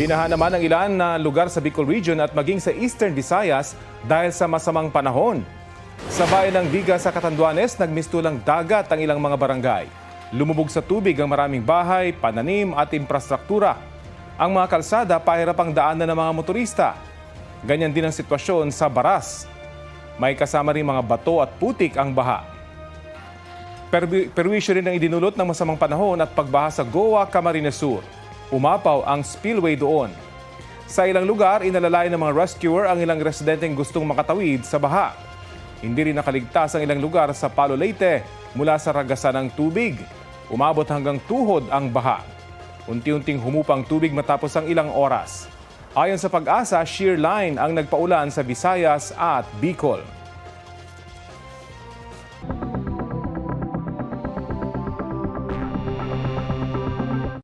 Binaha naman ang ilan na lugar sa Bicol Region at maging sa Eastern Visayas dahil sa masamang panahon. Sa bayan ng Viga sa Catanduanes, nagmistulang dagat ang ilang mga barangay. Lumubog sa tubig ang maraming bahay, pananim at infrastruktura. Ang mga kalsada pahirapang daanan ng mga motorista. Ganyan din ang sitwasyon sa Baras. May kasama rin mga bato at putik ang baha. Perwisyo rin ang idinulot ng masamang panahon at pagbaha sa Goa, Camarines Sur. Umapaw ang spillway doon. Sa ilang lugar, inalalayan ng mga rescuer ang ilang residenteng gustong makatawid sa baha. Hindi rin nakaligtas ang ilang lugar sa Palo Leyte mula sa ragasan ng tubig. Umabot hanggang tuhod ang baha. Unti-unting humupang tubig matapos ang ilang oras. Ayon sa Pag-asa, shear line ang nagpaulan sa Visayas at Bicol.